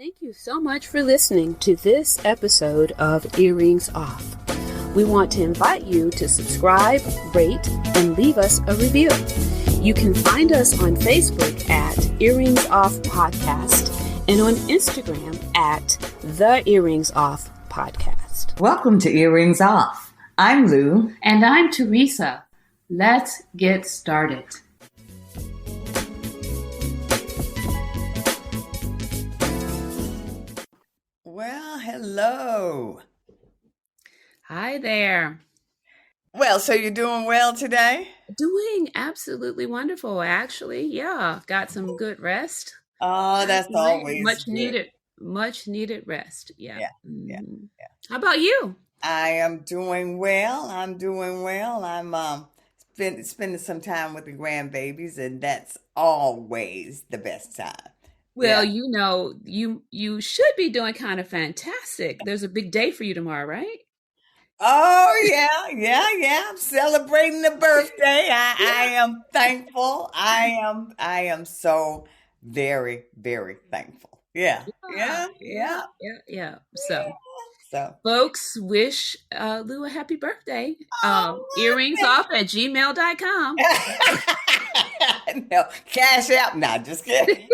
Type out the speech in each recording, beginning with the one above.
Thank you so much for listening to this episode of Earrings Off. We want to invite you to subscribe, rate, and leave us a review. You can find us on Facebook at Earrings Off Podcast and on Instagram at The Earrings Off Podcast. Welcome to Earrings Off. I'm Lou. And I'm Teresa. Let's get started. Well, hello. Hi there. Well, so you're doing well today? Doing absolutely wonderful, actually. Yeah, got some good rest. Oh, that's always much good. needed rest. Yeah. Yeah. How about you? I am doing well. I'm spending some time with the grandbabies, and that's always the best time. Well, Yeah. you should be doing kind of fantastic. There's a big day for you tomorrow, right? Oh yeah. I'm celebrating the birthday. I am thankful. I am so very, very thankful. Yeah. Yeah. So, So folks, wish Lou a happy birthday. oh, Earringsoff@gmail.com. no, cash out. No, just kidding.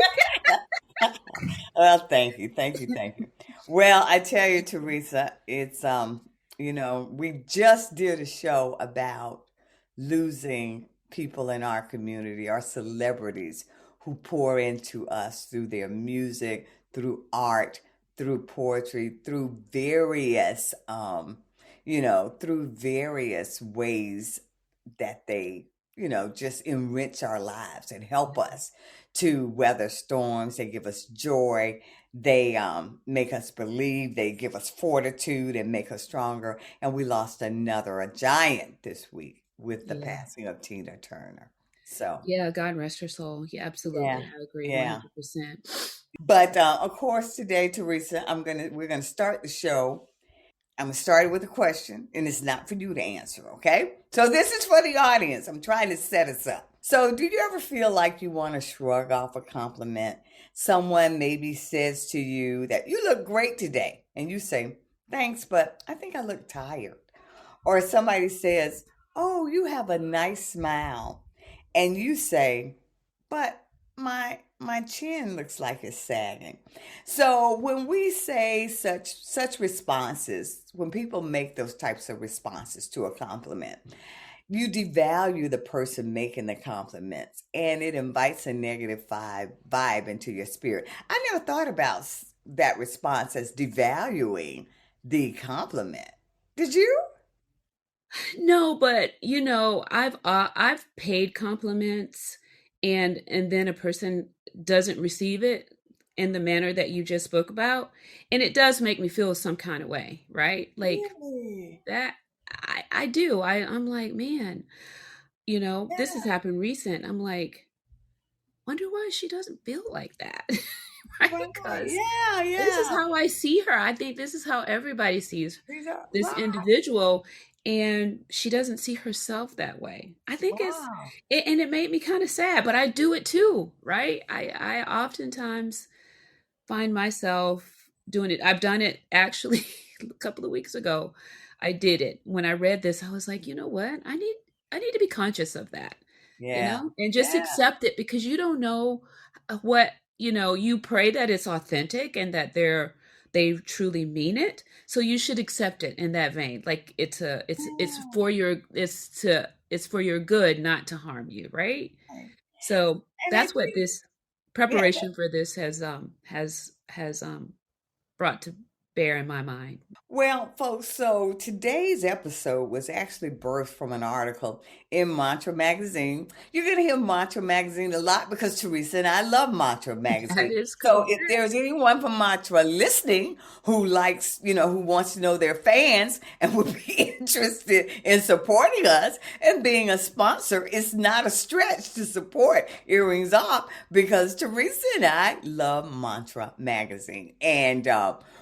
Well, thank you. Well, I tell you, Teresa, it's we just did a show about losing people in our community, our celebrities who pour into us through their music, through art, through poetry, through various ways that they, just enrich our lives and help us to weather storms. They give us joy. They make us believe. They give us fortitude and make us stronger. And we lost a giant this week with the Yeah. passing of Tina Turner. So, Yeah, God rest her soul. Yeah, absolutely. yeah, I agree yeah. 100%. But of course, today, Teresa, we're gonna start the show. I'm gonna start it with a question, and it's not for you to answer, okay? So this is for the audience. I'm trying to set us up. So, do you ever feel like you want to shrug off a compliment? Someone maybe says to you that you look great today, and you say, "Thanks, but I think I look tired." Or somebody says, "Oh, you have a nice smile," and you say, "But my chin looks like it's sagging." So when we say such responses, when people make those types of responses to a compliment, you devalue the person making the compliments, and it invites a negative vibe into your spirit. I never thought about that response as devaluing the compliment. Did you? No, but I've paid compliments and then a person doesn't receive it in the manner that you just spoke about, and it does make me feel some kind of way, right? Like Really? that I do. I'm like, man, this has Yeah. happened recent. I'm like, wonder why she doesn't feel like that. Right? Right. Because Yeah. this is Yeah. how I see her. I think this is how everybody sees These are this right. individual, and she doesn't see herself that way. I think Wow. and it made me kind of sad, but I do it too, right? I oftentimes find myself doing it. I've done it actually a couple of weeks ago. I did it. When I read this, I was like, you know what? I need to be conscious of that, Yeah. and just Yeah. accept it, because you don't know what, you pray that it's authentic and that they truly mean it. So you should accept it in that vein. Like Yeah. it's for your good, not to harm you, right? Right. So And I that's what think, this yeah. preparation for this has brought to bear in my mind. Well, folks, so today's episode was actually birthed from an article in Mantra Magazine. You're going to hear Mantra Magazine a lot because Teresa and I love Mantra That Magazine. is So correct. if there's anyone from Mantra listening who likes, who wants to know their fans and would be interested in supporting us and being a sponsor, it's not a stretch to support Earrings Off because Teresa and I love Mantra Magazine. And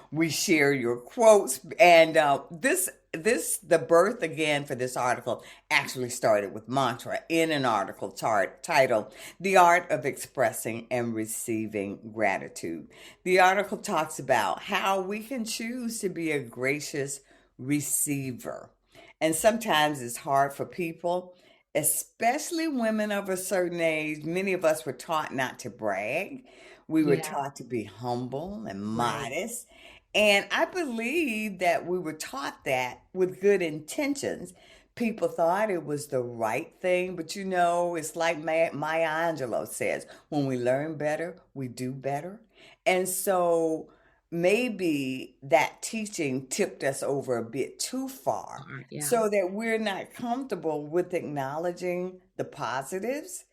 we share your quotes. And this the birth again for this article actually started with mantra in an article titled The Art of Expressing and Receiving Gratitude. The article talks about how we can choose to be a gracious receiver. And sometimes it's hard for people, especially women of a certain age. Many of us were taught not to brag. We were Yeah. taught to be humble and Right. modest. And I believe that we were taught that with good intentions. People thought it was the right thing, but it's like Maya Angelou says, when we learn better, we do better. And so maybe that teaching tipped us over a bit too far Yeah. so that we're not comfortable with acknowledging the positives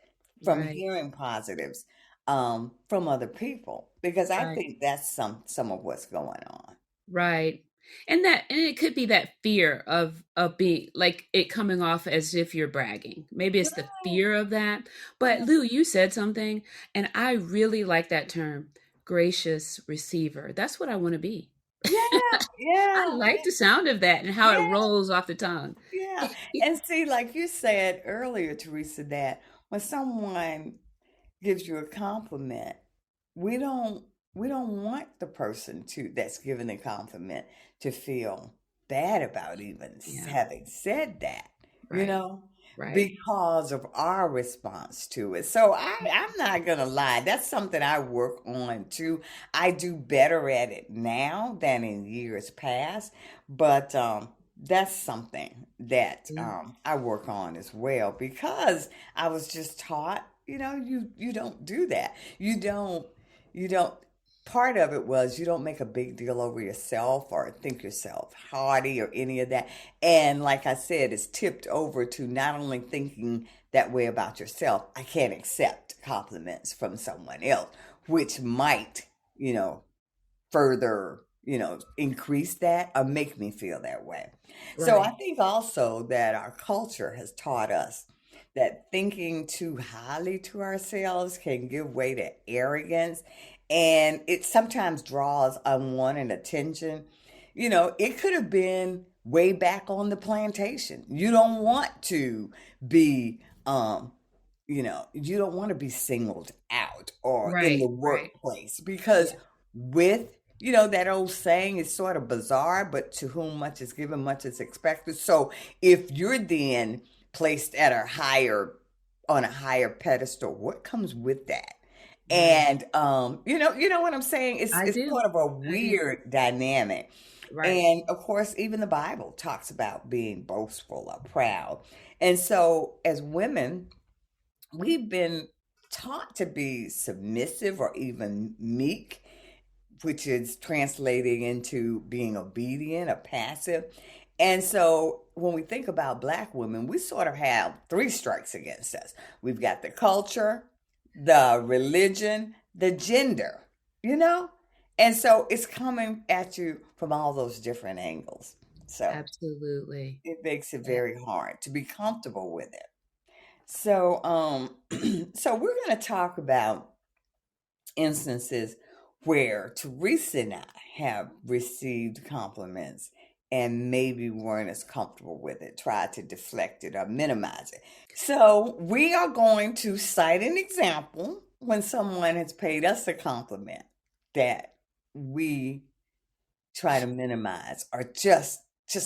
from Right. hearing positives from other people, because I Right. think that's some of what's going on. Right. And it could be that fear of being like it coming off as if you're bragging. Maybe it's the Right. fear of that. But Yeah. Lou, you said something and I really like that term, gracious receiver. That's what I want to be. Yeah. I Yeah. like the sound of that and how it Yeah. rolls off the tongue. Yeah. And see, like you said earlier, Teresa, that when someone gives you a compliment, we don't we don't want the person to that's giving the compliment to feel bad about even Yeah. having said that, you Right. know, Right. because of our response to it. So I'm not gonna lie, that's something I work on too. I do better at it now than in years past, but that's something that Yeah. I work on as well, because I was just taught, you don't do that. You don't. Part of it was you don't make a big deal over yourself or think yourself haughty or any of that. And like I said, it's tipped over to not only thinking that way about yourself, I can't accept compliments from someone else, which might, you know, further, increase that or make me feel that way. So I Right. think also that our culture has taught us that thinking too highly to ourselves can give way to arrogance, and it sometimes draws unwanted attention. It could have been way back on the plantation. You don't want to be you don't want to be singled out or in the Right. Right. workplace, because Yeah. with that old saying is sort of bizarre, but to whom much is given, much is expected. So if you're then placed at on a higher pedestal, what comes with that? Right. And you know what I'm saying? It's I it's do. sort of a I do. weird dynamic. Right. And of course, even the Bible talks about being boastful or proud. And so as women, we've been taught to be submissive or even meek, which is translating into being obedient or passive. And so when we think about Black women, we sort of have three strikes against us. We've got the culture, the religion, the gender, you know? And so it's coming at you from all those different angles. So Absolutely. it makes it Yeah. very hard to be comfortable with it. So, so we're going to talk about instances where Teresa and I have received compliments and maybe weren't as comfortable with it, tried to deflect it or minimize it. So we are going to cite an example when someone has paid us a compliment that we try to minimize or just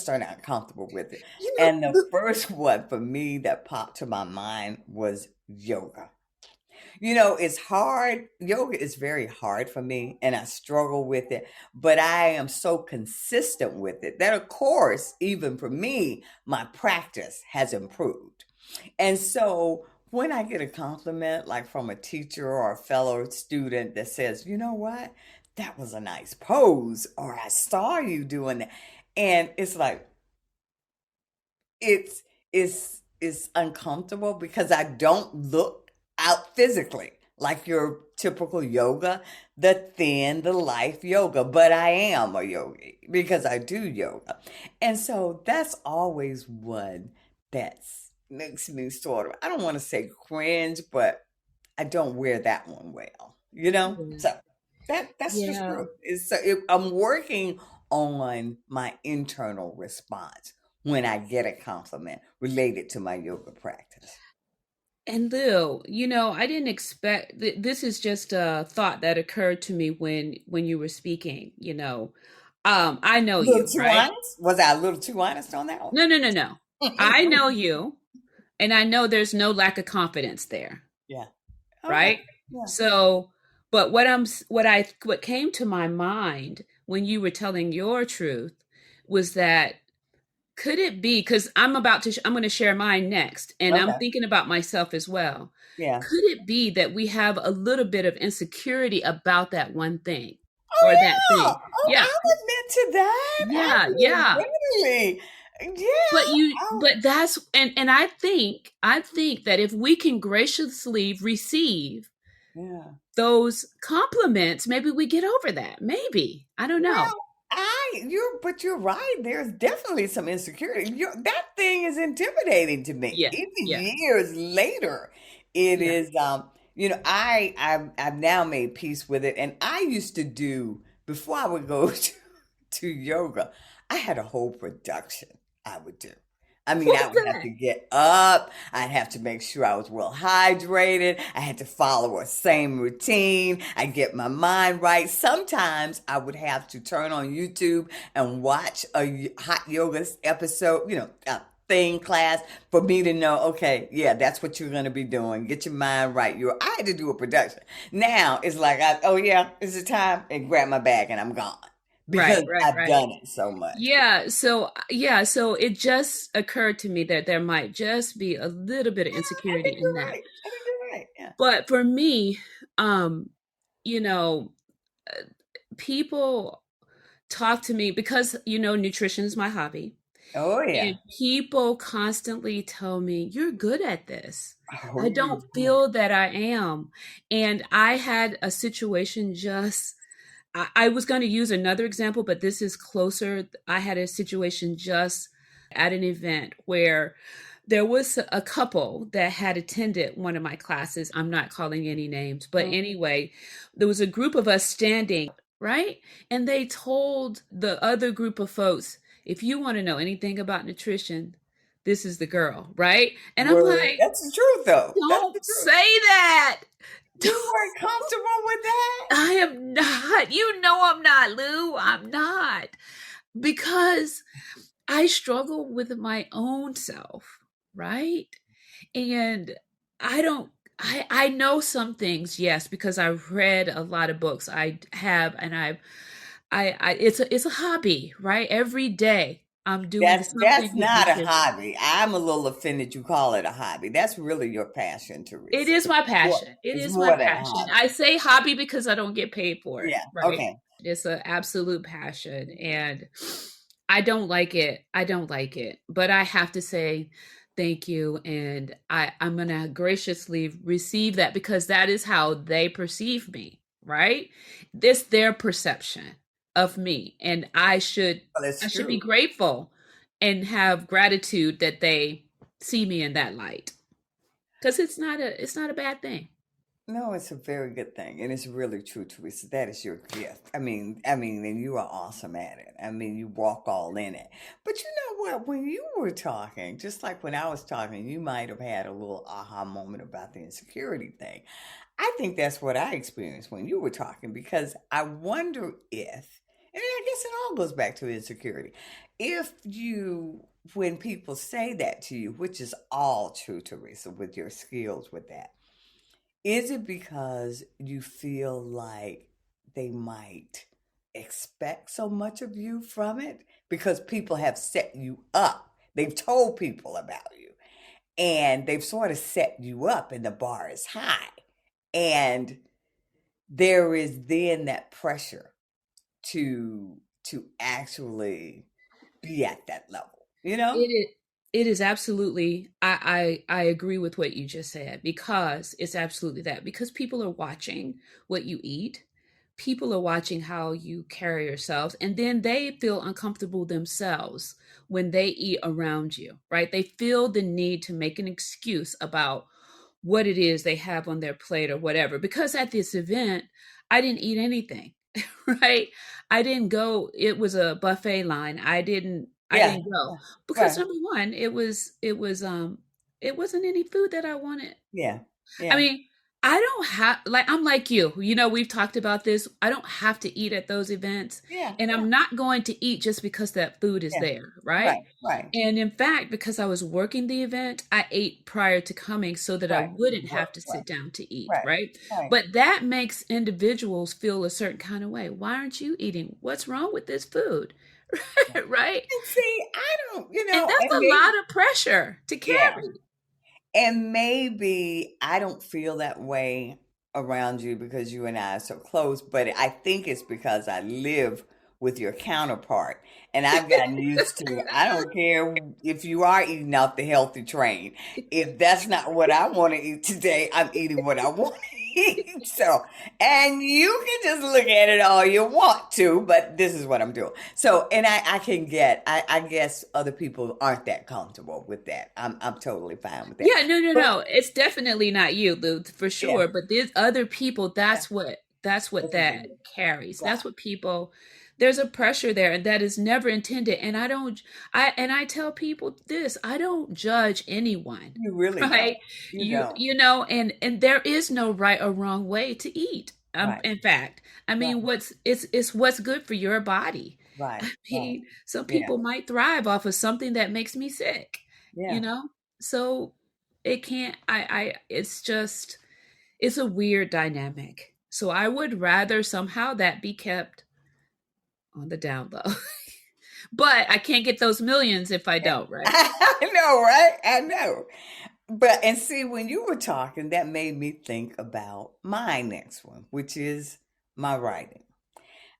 are not comfortable with it. You know, And the first one for me that popped to my mind was yoga. It's hard. Yoga is very hard for me and I struggle with it, but I am so consistent with it that, of course, even for me, my practice has improved. And so when I get a compliment, like from a teacher or a fellow student that says, you know what, that was a nice pose, or I saw you doing that. And it's like, it's uncomfortable because I don't look out physically like your typical yoga, the thin, the life yoga, but I am a yogi because I do yoga. And so that's always one that's makes me sort of, I don't want to say cringe, but I don't wear that one well, you know? yeah. So that's just Yeah. true. I'm working on my internal response when I get a compliment related to my yoga practice. And Lil, I didn't expect this is just a thought that occurred to me when you were speaking, I know A little you, too right? honest? Was I a little too honest on that one? No, no, no, no. I know you, and I know there's no lack of confidence there, Yeah. Okay. right? Yeah. So, but what came to my mind when you were telling your truth was that could it be, because I'm going to share mine next, and I'm Okay. thinking about myself as well. Yeah. Could it be that we have a little bit of insecurity about that one thing Oh or that yeah. thing? Oh, Yeah, I was meant to that. yeah, yeah. Absolutely. But Yeah. you, Oh, but that's, and I think that if we can graciously receive yeah. those compliments, maybe we get over that. Maybe. I don't know. Well, but you're right. There's definitely some insecurity. That thing is intimidating to me. Yeah, Even yeah, years later, it yeah. is. I've now made peace with it, and I used to do before I would go to yoga. I had a whole production I would do. I mean, What I was would have that? to get up. I'd have to make sure I was well hydrated. I had to follow a same routine. I'd get my mind right. Sometimes I would have to turn on YouTube and watch a hot yoga episode, a thing class for me to know, okay, yeah, that's what you're going to be doing. Get your mind right. I had to do a production. Now it's like, oh yeah, it's the time, and grab my bag and I'm gone Right, because right, I've right. done it so much. Yeah, so it just occurred to me that there might just be a little bit of Yeah, I insecurity think in you're that. right. I think you're right. Yeah. But for me, um, you know, uh, people talk to me because nutrition is my hobby. Oh yeah. And people constantly tell me, "You're good at this." Oh, I you're don't right. feel that I am. And I had a situation just I was going to use another example, but this is closer. I had a situation just at an event where there was a couple that had attended one of my classes. I'm not calling any names, but Mm. anyway, there was a group of us standing, right? And they told the other group of folks, if you want to know anything about nutrition, this is the girl, right? And I'm Word. like, That's the truth, though. That's the don't truth. say that. You weren't comfortable with that? I am not. You know I'm not, Lou. I'm not. Because I struggle with my own self, right? And I don't I know some things, yes, because I've read a lot of books. I have, and I it's a hobby, right? Every day I'm doing That's something with not a nutrition. hobby. I'm a little offended you call it a hobby. That's really your passion, It Teresa. is my More, passion. It it's is my more than a passion. hobby. I say hobby because I don't get paid for it, Yeah. right? Okay. It's an absolute passion, and I don't like it. I don't like it. But I have to say thank you, and I'm going to graciously receive that because that is how they perceive me, right? This their perception of me, and Well, I it's should be true. grateful and have gratitude that they see me in that light, because it's not a bad thing. No, it's a very good thing, and it's really true, Teresa. That is your gift. And you are awesome at it. I mean, you walk all in it. But you know what? When you were talking, just like when I was talking, you might have had a little aha moment about the insecurity thing. I think that's what I experienced when you were talking because I wonder if, and I guess it all goes back to insecurity. If you, when people say that to you, which is all true, Teresa, with your skills with that, is it because you feel like they might expect so much of you from it? Because people have set you up. They've told people about you and they've sort of set you up and the bar is high. And there is then that pressure to actually be at that level, you It know? is, it is absolutely, I agree with what you just said, because it's absolutely that, because people are watching what you eat. People are watching how you carry yourselves, and then they feel uncomfortable themselves when they eat around you, right? They feel the need to make an excuse about what it is they have on their plate or whatever. Because at this event, I didn't eat anything. right? I didn't go. It was a buffet line. I Yeah. didn't go because Right. number one, it wasn't any food that I wanted. Yeah. I Yeah. mean, I don't have like I'm like you. You know, we've talked about this. I don't have to eat at those events, Yeah. and Yeah. I'm not going to eat just because that food is Yeah. there, right? Right. Right. And in fact, because I was working the event, I ate prior to coming so that I Right. wouldn't Right. have to Right. sit down to eat, Right. right? Right. But that makes individuals feel a certain kind of way. Why aren't you eating? What's wrong with this food? Right? And see, I don't, And that's and a maybe, lot of pressure to yeah. carry. And maybe I don't feel that way around you because you and I are so close, but I think it's because I live with your counterpart. And I've gotten used to, I don't care if you are eating off the healthy train. If that's not what I want to eat today, I'm eating what I want to eat. So, and you can just look at it all you want to, but this is what I'm doing. So, and I can get, I guess other people aren't that comfortable with that. I'm totally fine with that. Yeah, no, no, But no. It's definitely not you, Lou, for yeah, sure. But there's other people. yeah, That's what that's what it that is. carries. Right. That's what people. There's a pressure there, and that is never intended. And I don't. I tell people this. I don't judge anyone, You really don't. right? You You don't. you know, and there is no right or wrong way to eat. Right. In fact, I Right. mean, it's what's good for your body. Right. I Right. mean, some Yeah. people might thrive off of something that makes me sick, you Yeah. know? So it can't, it's just, it's a weird dynamic. So I would rather somehow that be kept on the down low. But I can't get those millions if I Yeah. don't, right? I know, right? I know. But and see, when you were talking, that made me think about my next one, which is my writing.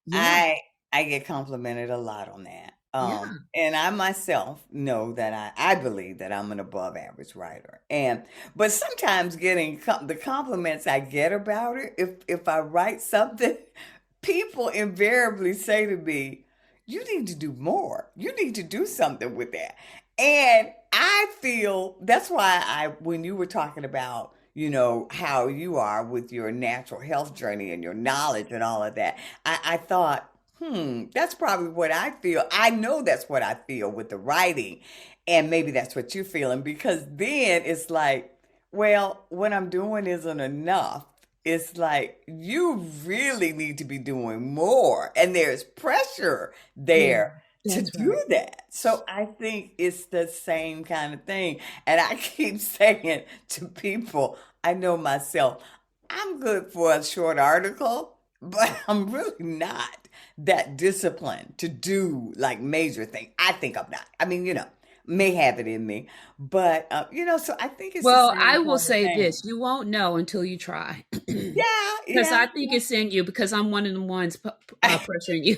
Yeah, I I get complimented a lot on that. yeah, And I myself know that I believe that I'm an above average writer. And but sometimes getting the compliments I get about it, if I write something, people invariably say to me, "You need to do more. You need to do something with that." And I feel that's why when you were talking about, how you are with your natural health journey and your knowledge and all of that, I thought, that's probably what I feel. I know that's what I feel with the writing. And maybe that's what you're feeling because then it's like, well, what I'm doing isn't enough. It's like you really need to be doing more. And there's pressure yeah, there to that's do right. that. So I think it's the same kind of thing. And I keep saying to people, I know myself, I'm good for a short article, but I'm really not that disciplined to do like major things. I think I'm not. I mean, may have it in me, but so I think it's the Well, same I will kind of say thing. this, you won't know until you try. Yeah, Because yeah, I think it's in you, because I'm one of the ones yeah. pressuring you.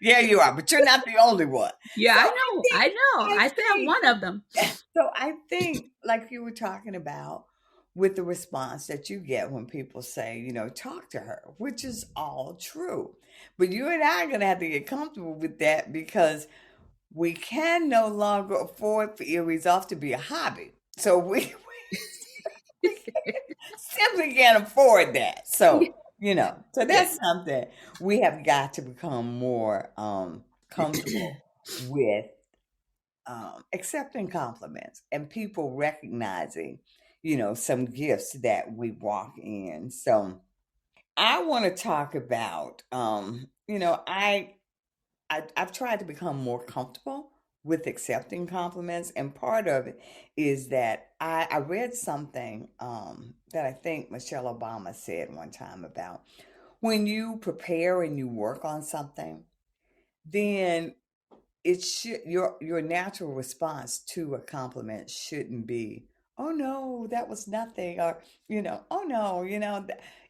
Yeah, you are, but you're not the only one. Yeah, So I I know. think, I know. I I say I'm think, one of them. so I think, like you were talking about with the response that you get when people say, talk to her, which is all true. But you and I are going to have to get comfortable with that because we can no longer afford for Eries off to be a hobby. So we simply can't afford that. So Yeah. that's something we have got to become more comfortable with accepting compliments and people recognizing, some gifts that we walk in. So I want to talk about, I've tried to become more comfortable with accepting compliments, and part of it is that I read something that I think Michelle Obama said one time about when you prepare and you work on something, then it should your natural response to a compliment shouldn't be, "Oh no, that was nothing," or "Oh no,"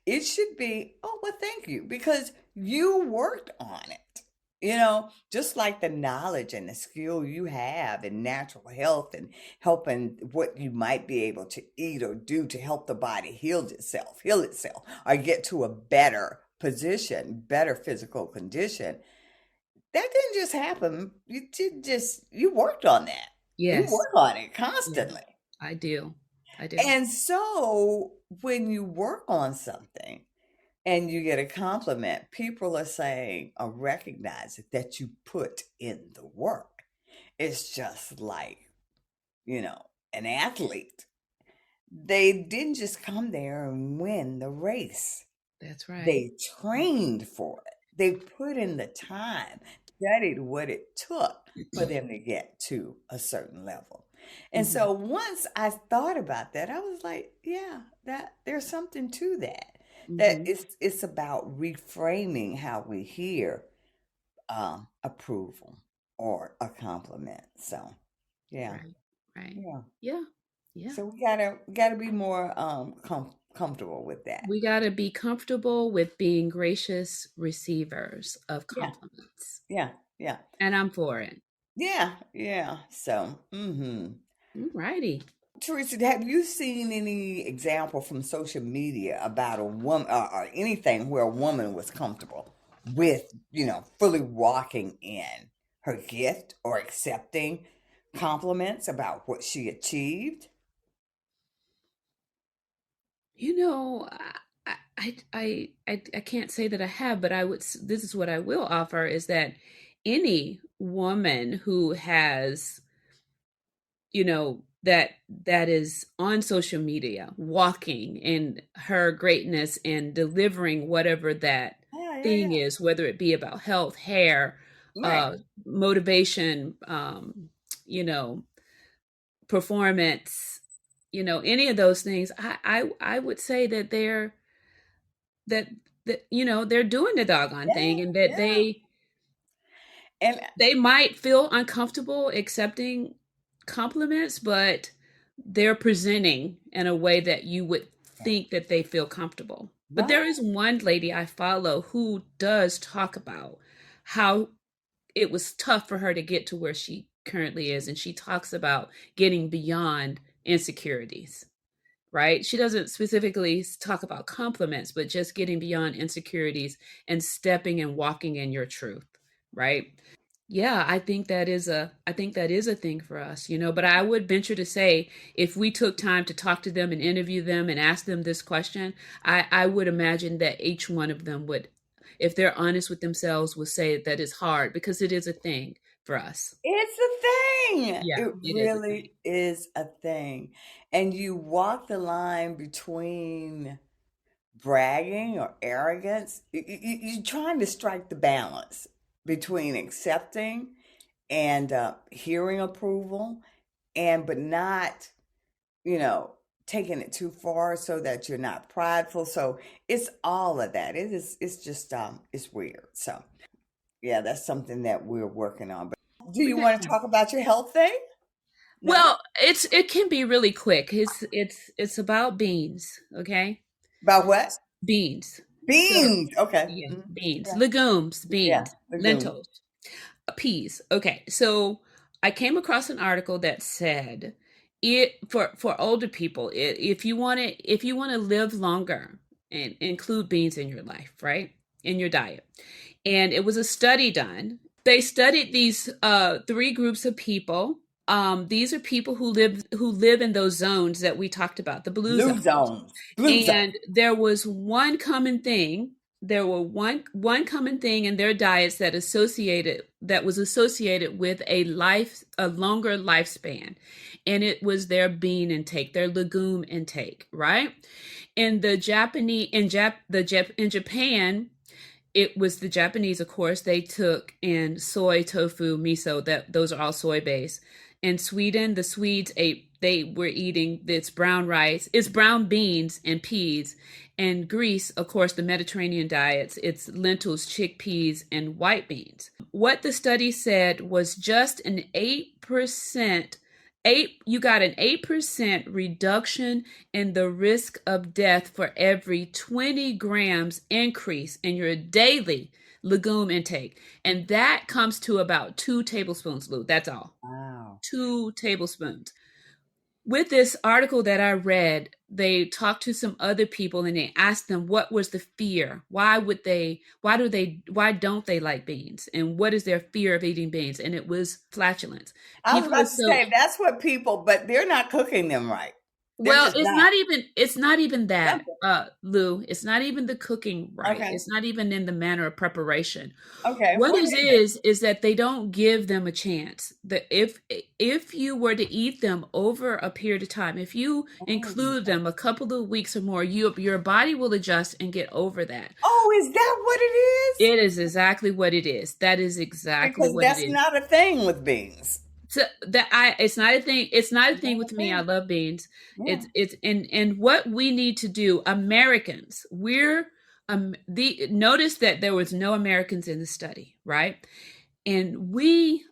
it should be, "Oh well, thank you," because you worked on it. Just like the knowledge and the skill you have in natural health and helping what you might be able to eat or do to help the body heal itself, or get to a better position, better physical condition. That didn't just happen. You worked on that. You Yes. work on it Yes. constantly. I do. I do. And so when you work on something, and you get a compliment, people are saying or recognize it, that you put in the work. It's just like, an athlete. They didn't just come there and win the race. That's right. They trained for it. They put in the time, studied what it took for them to get to a certain level. And Mhm. so once I thought about that, I was like, yeah, that there's something to that. That Mhm. it's about reframing how we hear approval or a compliment. So yeah, Right. Right. yeah. Yeah. Yeah. So we gotta be more comfortable with that. We got to be comfortable with being gracious receivers of Yeah, compliments. yeah, yeah. And I'm for it. Yeah, yeah. So, Alrighty. Teresa, have you seen any example from social media about a woman or anything where a woman was comfortable with, fully walking in her gift or accepting compliments about what she achieved? You know, I can't say that I have, but this is what I will offer is that any woman who has, that is on social media, walking in her greatness and delivering whatever that Yeah, yeah, thing yeah. is, whether it be about health, hair, Right. motivation, you know, performance, any of those things, I would say that that they're doing the doggone Yeah, thing, and that yeah. And they might feel uncomfortable accepting compliments, but they're presenting in a way that you would think that they feel comfortable. But there right. is one lady I follow who does talk about how it was tough for her to get to where she currently is, and she talks about getting beyond insecurities. Right? She doesn't specifically talk about compliments, but just getting beyond insecurities and stepping and walking in your truth, right? Yeah, I think that is a thing for us, but I would venture to say if we took time to talk to them and interview them and ask them this question, I would imagine that each one of them would, if they're honest with themselves, would say that it's hard because it is a thing for us. It's a thing. Yeah, It it is a thing. really is a thing. And you walk the line between bragging or arrogance. You're trying to strike the balance between accepting and hearing approval, but not, you know, taking it too far so that you're not prideful. So it's all of that. It's just it's weird. So yeah, that's something that we're working on. But do We you got want to talk about your health thing? No? Well, it can be really quick. It's about beans, okay? About what? Beans. So Beans. Okay. yeah, Mhm. beans, Yeah. legumes, Yeah. beans, Legumes. lentils, peas. Okay, so I came across an article that said it for older people, if you want to live longer and include beans in your life, right? In your diet. And it was a study done. They studied these three groups of people. These are people who live in those zones that we talked about, the blue Blue zone. zones. Blue zones. And there was one common thing. There were one common thing in their diets that was associated with a longer lifespan, and it was their bean intake, their legume intake, right? In the Japanese in Japan, it was the Japanese, of course, they took in soy, tofu, miso, that those are all soy based. In Sweden, the Swedes they were eating it's brown rice, it's brown beans and peas. And Greece, of course, the Mediterranean diets, it's lentils, chickpeas, and white beans. What the study said was just an 8%, you got an 8% reduction in the risk of death for every 20 grams increase in your daily legume intake. And that comes to about 2 tablespoons, Lou. That's all. Wow. 2 tablespoons. With this article that I read, they talked to some other people and they asked them what was the fear. Why don't they like beans? And what is their fear of eating beans? And it was flatulence. I was People are about to so say that's what people, but they're not cooking them right. They're Well, just not it's not even that, simple. Lou. It's not even the cooking right. Okay. It's not even in the manner of preparation. Okay. What What is is it? is that they don't give them a chance. That if you were to eat them over a period of time, if you Oh. include them a couple of weeks or more, your body will adjust and get over that. Oh, is that what it is? It is exactly what it is. That is exactly Because what it that's is. not a thing with beans. So that it's not a thing. It's not a It's thing not with a me. I thing. love beans. Yeah. It's and what we need to do, Americans, we're the notice that there was no Americans in the study, right? And we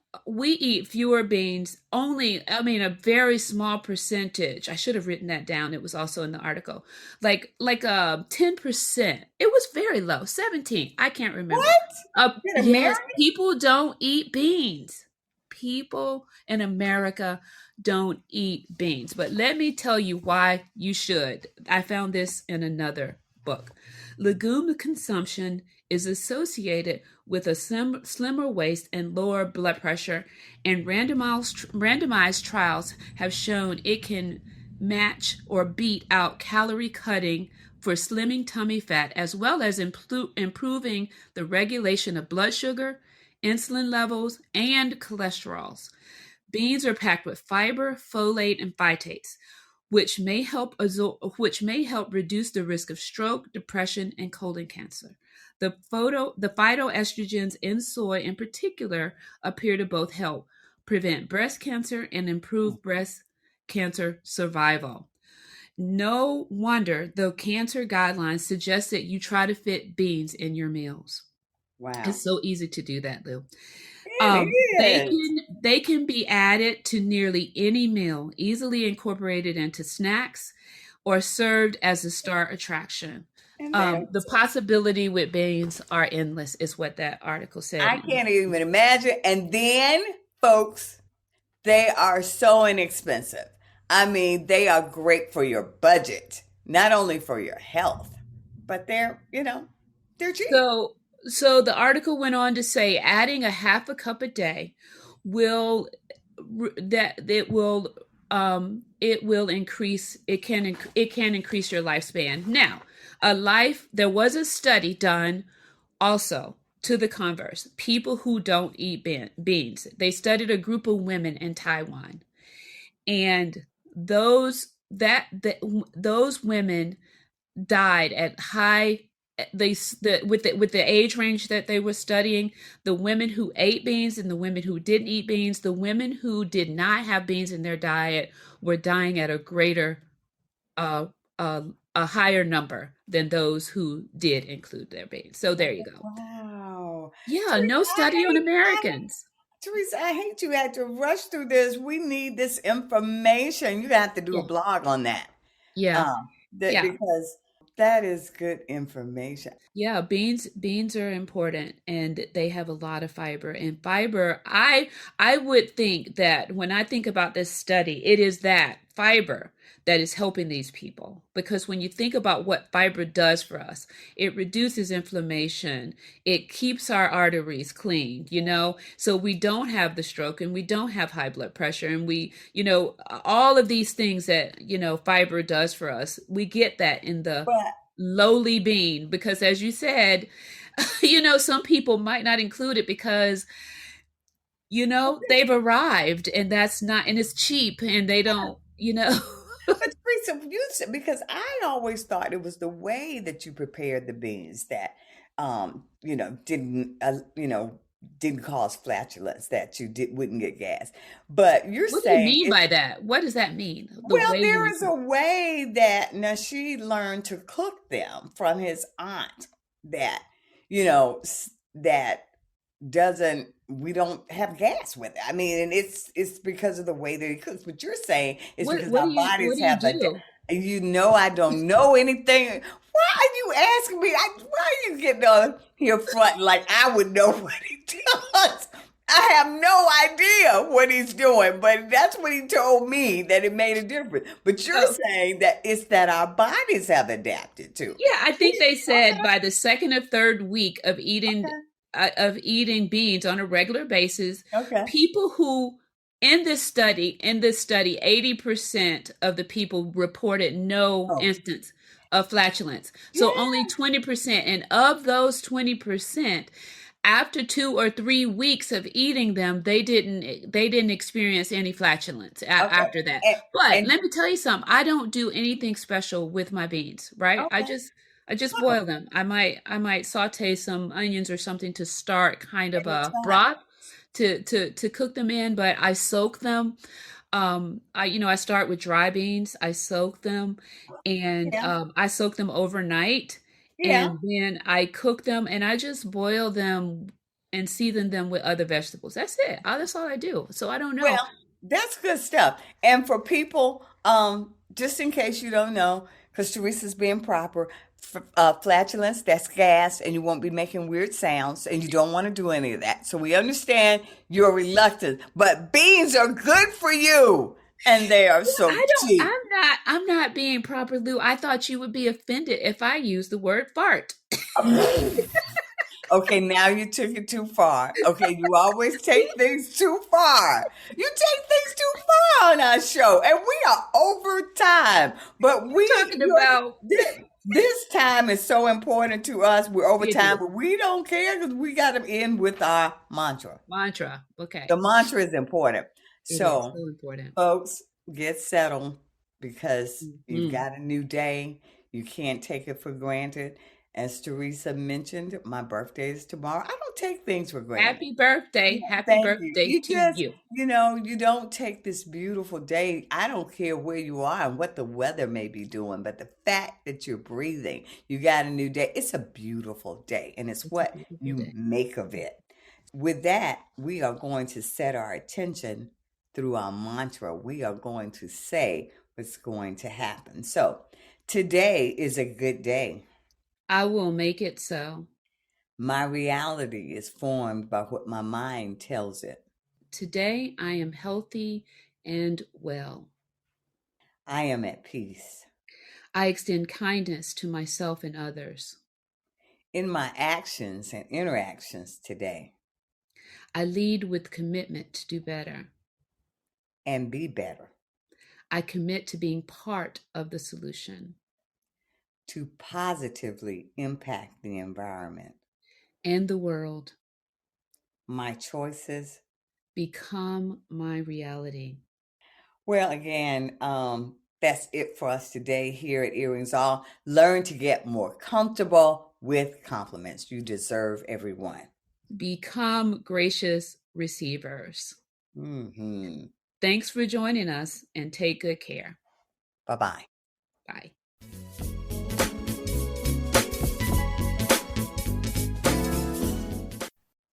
eat fewer beans, only, I mean, a very small percentage. I should have written that down. It was also in the article. Like 10%. It was very low. 17. I can't remember. What? In Yes, America? people don't eat beans. People in America don't eat beans. But let me tell you why you should. I found this in another book. Legume consumption is associated with a slimmer waist and lower blood pressure, and randomized trials have shown it can match or beat out calorie cutting for slimming tummy fat, as well as improving the regulation of blood sugar, insulin levels, and cholesterols. Beans are packed with fiber, folate, and phytates, which may help reduce the risk of stroke, depression, and colon cancer. The phytoestrogens in soy in particular appear to both help prevent breast cancer and improve breast cancer survival. No wonder the cancer guidelines suggest that you try to fit beans in your meals. Wow. It's so easy to do that, Lou. It is. They can be added to nearly any meal, easily incorporated into snacks, or served as a star attraction. And there. The possibility with beans are endless, is what that article said. I can't even imagine. And then, folks, they are so inexpensive. I mean, they are great for your budget, not only for your health, but they're cheap. So the article went on to say adding a half a cup a day will that it will increase it can increase your lifespan. Now, there was a study done also to the converse. People who don't eat beans. They studied a group of women in Taiwan, and those women died at high with the age range that they were studying. The women who ate beans and the women who didn't eat beans, the women who did not have beans in their diet were dying at a greater uh, a higher number than those who did include their beans. So there you go. Wow. Yeah, no study on Americans. Teresa, I hate you had to rush through this. We need this information. You have to do a Yeah. blog on that. Yeah. Yeah. Because that is good information. Yeah, beans are important, and they have a lot of fiber. And fiber, I would think that when I think about this study, it is that fiber that is helping these people. Because when you think about what fiber does for us, it reduces inflammation, it keeps our arteries clean, so we don't have the stroke and we don't have high blood pressure, and all of these things that, fiber does for us, we get that in the But lowly bean. Because as you said, some people might not include it because they've arrived, and it's cheap, and they don't. but Teresa, because I always thought it was the way that you prepared the beans that didn't cause flatulence, that you wouldn't get gas. But you're What do you saying mean by that? What does that mean? The well, way there you is a way that Nasheed learned to cook them from his aunt that, that doesn't, we don't have gas with it. I mean, and it's because of the way that he cooks. But you're saying it's because our what bodies do you have do? I don't know anything. Why are you asking me? Why are you getting on here front like I would know what he does? I have no idea what he's doing, but that's what he told me, that it made a difference. But you're Oh, saying that it's that our bodies have adapted to. yeah, I think they Okay, said by the second or third week okay, of eating beans on a regular basis, okay. people who in this study, 80% of the people reported no Oh, instance of flatulence. So yeah. only 20%. And of those 20%, after 2 or 3 weeks of eating them, they didn't experience any flatulence Okay. after that. And, But and let me tell you something. I don't do anything special with my beans, right? I okay. just I just Oh, boil them. I might saute some onions or something to start kind of and that's a fine. broth to cook them in, but I soak them. I start with dry beans. I soak them, and Yeah. I soak them overnight, Yeah. and then I cook them, and I just boil them and season them with other vegetables. That's it. That's all I do. So I don't know. Well, that's good stuff. And for people, just in case you don't know, because Teresa's being proper, flatulence, that's gas, and you won't be making weird sounds, and you don't want to do any of that. So we understand you're reluctant, but beans are good for you, and they are so I don't. cheap. I'm not being proper, Lou. I thought you would be offended if I used the word fart. Okay, now you took it too far. Okay, you always take things too far. You take things too far on our show, and we are over time. But Talking about this time is so important to us. We're over it time, is but we don't care because we got to end with our mantra. mantra. The Okay, mantra is important. it is So, so important. folks, get settled because you've Mhm. got a new day. You can't take it for granted. As Teresa mentioned, my birthday is tomorrow. I don't take things for granted. Happy birthday! Yeah, Happy thank you. birthday You to just, you. you don't take this beautiful day. I don't care where you are and what the weather may be doing, but the fact that you're breathing, you got a new day. It's a beautiful day, and it's It's a what beautiful you day. make of it. With that, we are going to set our attention through our mantra. We are going to say what's going to happen. So, today is a good day. I will make it so. My reality is formed by what my mind tells it. Today I am healthy and well. I am at peace. I extend kindness to myself and others. In my actions and interactions today, I lead with commitment to do better. and be better, I commit to being part of the solution to positively impact the environment. and the world. My choices. Become my reality. Well, again, that's it for us today here at Earrings All. Learn to get more comfortable with compliments. You deserve every one. Become gracious receivers. Hmm. Thanks for joining us and take good care. Bye bye. Bye.